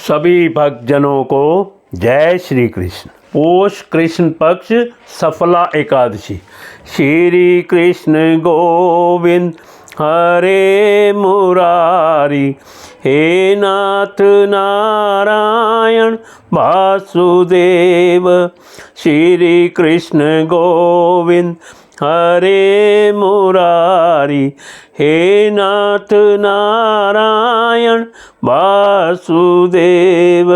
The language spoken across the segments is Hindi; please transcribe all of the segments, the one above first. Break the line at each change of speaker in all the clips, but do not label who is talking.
सभी भक्तजनों को जय श्री कृष्ण। पोष कृष्ण पक्ष सफला एकादशी। श्री कृष्ण गोविंद हरे मुरारी, हे नाथ नारायण वासुदेव। श्री कृष्ण गोविंद हरे मुरारी, हे नाथ नारायण वासुदेव।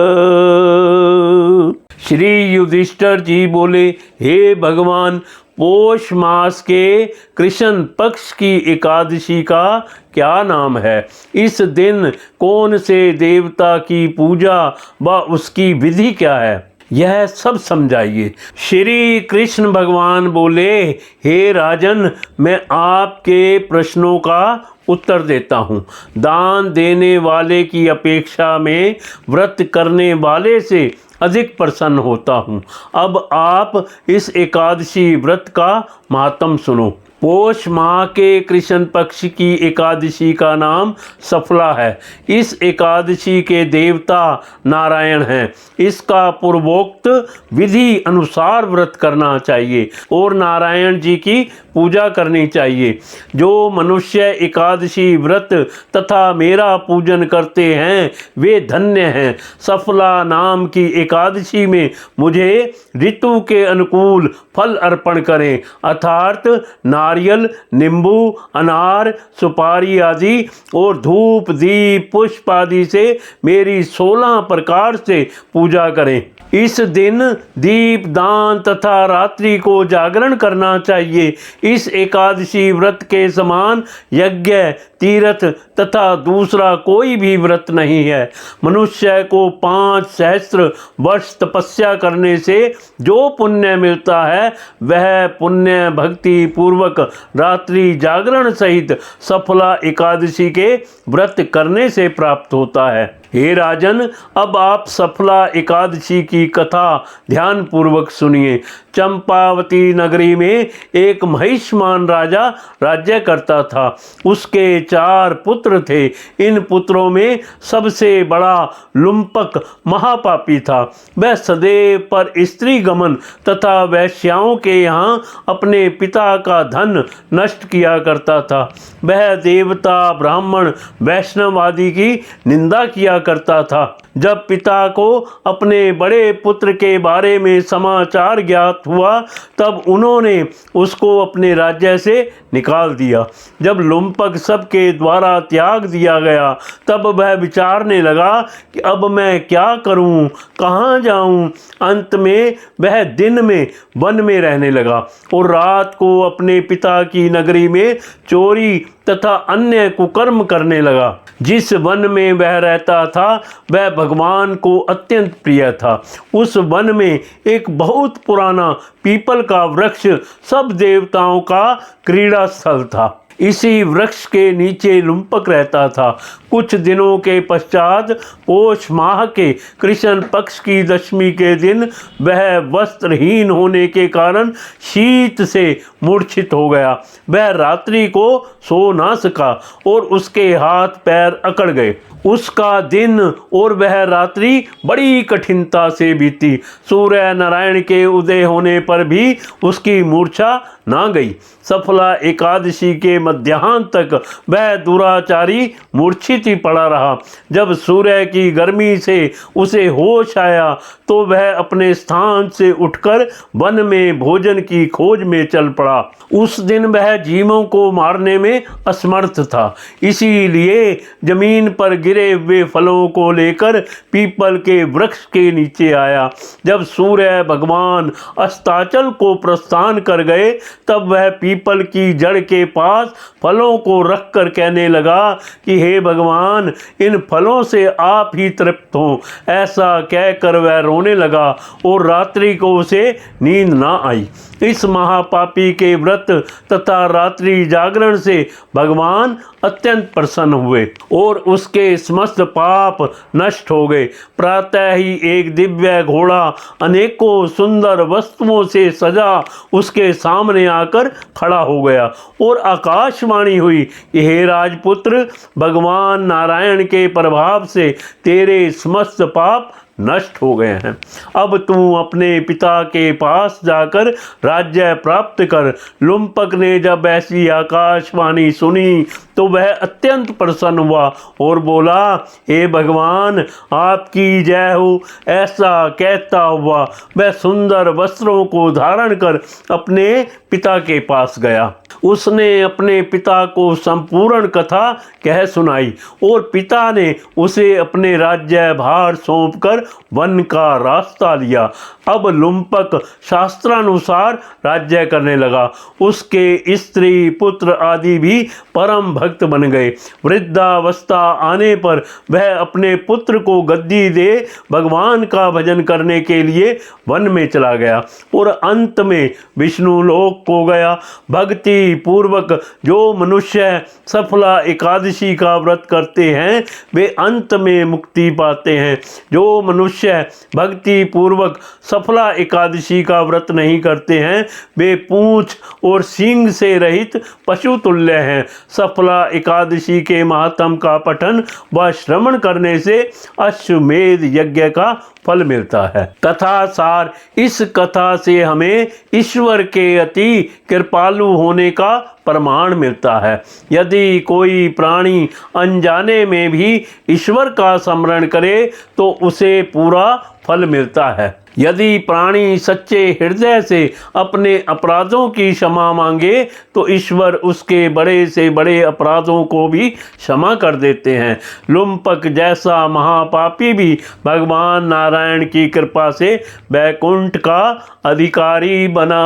श्री युधिष्ठिर जी बोले, हे भगवान, पोष मास के कृष्ण पक्ष की एकादशी का क्या नाम है? इस दिन कौन से देवता की पूजा व उसकी विधि क्या है, यह सब समझाइए। श्री कृष्ण भगवान बोले, हे राजन, मैं आपके प्रश्नों का उत्तर देता हूँ। दान देने वाले की अपेक्षा में व्रत करने वाले से अधिक प्रसन्न होता हूँ। अब आप इस एकादशी व्रत का महात्म सुनो। पोष माह के कृष्ण पक्ष की एकादशी का नाम सफला है। इस एकादशी के देवता नारायण हैं। इसका पूर्वोक्त विधि अनुसार व्रत करना चाहिए और नारायण जी की पूजा करनी चाहिए। जो मनुष्य एकादशी व्रत तथा मेरा पूजन करते हैं वे धन्य हैं। सफला नाम की एकादशी में मुझे ऋतु के अनुकूल फल अर्पण करें, अर्थात नारियल, नींबू, अनार, सुपारी आदि और धूप, दीप, पुष्प आदि से मेरी 16 प्रकार से पूजा करें। इस दिन दीप दान तथा रात्रि को जागरण करना चाहिए। इस एकादशी व्रत के समान यज्ञ, तीर्थ तथा दूसरा कोई भी व्रत नहीं है। मनुष्य को 5 सहस्त्र वर्ष तपस्या करने से जो पुण्य मिलता है वह पुण्य भक्ति पूर्वक रात्रि जागरण सहित सफला एकादशी के व्रत करने से प्राप्त होता है। हे राजन, अब आप सफला एकादशी की कथा ध्यान पूर्वक सुनिए। चंपावती नगरी में एक महिष्मान राजा राज्य करता था। उसके 4 पुत्र थे। इन पुत्रों में सबसे बड़ा लुम्पक महापापी था। वह सदैव पर स्त्री गमन तथा वैश्याओं के यहाँ अपने पिता का धन नष्ट किया करता था। वह देवता, ब्राह्मण, वैष्णव आदि की निंदा किया करता था। जब पिता को अपने बड़े पुत्र के बारे में समाचार ज्ञात हुआ तब उन्होंने उसको अपने राज्य से निकाल दिया। जब लुम्पक सबके द्वारा त्याग दिया गया तब वह विचारने लगा कि अब मैं क्या करूं, कहाँ जाऊं। अंत में वह दिन में वन में रहने लगा और रात को अपने पिता की नगरी में चोरी तथा अन्य कुकर्म करने लगा। जिस वन में वह रहता था वह भगवान को अत्यंत प्रिय था। उस वन में एक बहुत पुराना पीपल का वृक्ष सब देवताओं का क्रीड़ा स्थल था। इसी वृक्ष के नीचे लुम्पक रहता था। कुछ दिनों के पश्चात पोष माह के कृष्ण पक्ष की दशमी के दिन वह वस्त्रहीन होने के कारण शीत से मूर्छित हो गया। वह रात्रि को सो ना सका और उसके हाथ पैर अकड़ गए। उसका दिन और वह रात्रि बड़ी कठिनता से बीती। सूर्य नारायण के उदय होने पर भी उसकी मूर्छा ना गई। सफला एकादशी के मध्याह्न तक वह दुराचारी मूर्छित ही पड़ा रहा। जब सूर्य की गर्मी से उसे होश आया तो वह अपने स्थान से उठकर वन में भोजन की खोज में चल पड़ा। उस दिन वह जीवों को मारने में असमर्थ था, इसीलिए जमीन पर गिरे हुए फलों को लेकर पीपल के वृक्ष के नीचे आया। जब सूर्य भगवान अस्ताचल को प्रस्थान कर गए तब वह पीपल की जड़ के पास फलों को रखकर कहने लगा कि हे भगवान, इन फलों से आप ही तृप्त हो। ऐसा कहकर वह रोने लगा और रात्रि को उसे नींद ना आई। इस महापापी के व्रत तथा रात्रि जागरण से भगवान अत्यंत प्रसन्न हुए और उसके समस्त पाप नष्ट हो गए। प्रातः ही एक दिव्य घोड़ा अनेकों सुंदर वस्तुओं से सजा उसके सामने आकर खड़ा हो गया और आकाशवाणी हुई कि हे राजपुत्र, भगवान भगवान नारायण के प्रभाव से तेरे समस्त पाप नष्ट हो गए हैं। अब तू अपने पिता के पास जाकर राज्य प्राप्त कर। लुम्पक ने जब ऐसी आकाशवाणी सुनी तो वह अत्यंत प्रसन्न हुआ और बोला, हे भगवान आपकी जय हो। ऐसा कहता हुआ वह सुंदर वस्त्रों को धारण कर अपने पिता के पास गया। उसने अपने पिता को संपूर्ण कथा कह सुनाई और पिता ने उसे अपने राज्य भार सौंपकर वन का रास्ता लिया। अब लुम्पक शास्त्रानुसार राज्य करने लगा। उसके स्त्री पुत्र आदि भी परम भक्त बन गए। वृद्धावस्था आने पर वह अपने पुत्र को गद्दी दे भगवान का भजन करने के लिए वन में चला गया और अंत में विष्णु लोक को गया। भक्ति पूर्वक जो मनुष्य सफला एकादशी का व्रत करते हैं वे अंत में मुक्ति पाते हैं। जो मनुष्य भक्ति पूर्वक सफला एकादशी का व्रत नहीं करते हैं वे पूंछ और सींग से रहित पशु तुल्य हैं। सफला एकादशी के महात्म का पठन व श्रवण करने से अश्वमेध यज्ञ का फल मिलता है। कथा सार, इस कथा से हमें ईश्वर के अति कृपालु होने का प्रमाण मिलता है। यदि कोई प्राणी अनजाने में भी ईश्वर का स्मरण करे तो उसे पूरा फल मिलता है। यदि प्राणी सच्चे हृदय से अपने अपराधों की क्षमा मांगे तो ईश्वर उसके बड़े से बड़े अपराधों को भी क्षमा कर देते हैं। लुम्पक जैसा महापापी भी भगवान नारायण की कृपा से वैकुंठ का अधिकारी बना।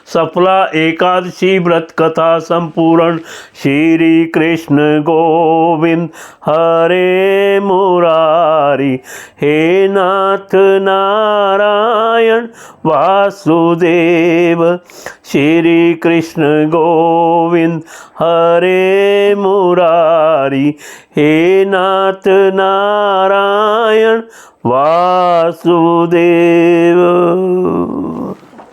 सफला एकादशी व्रत कथा संपूर्ण। श्री कृष्ण गोविंद हरे मुरारी, हे नाथ नारायण वासुदेव। श्री कृष्ण गोविंद हरे मुरारी, हे नाथ नारायण वासुदेव।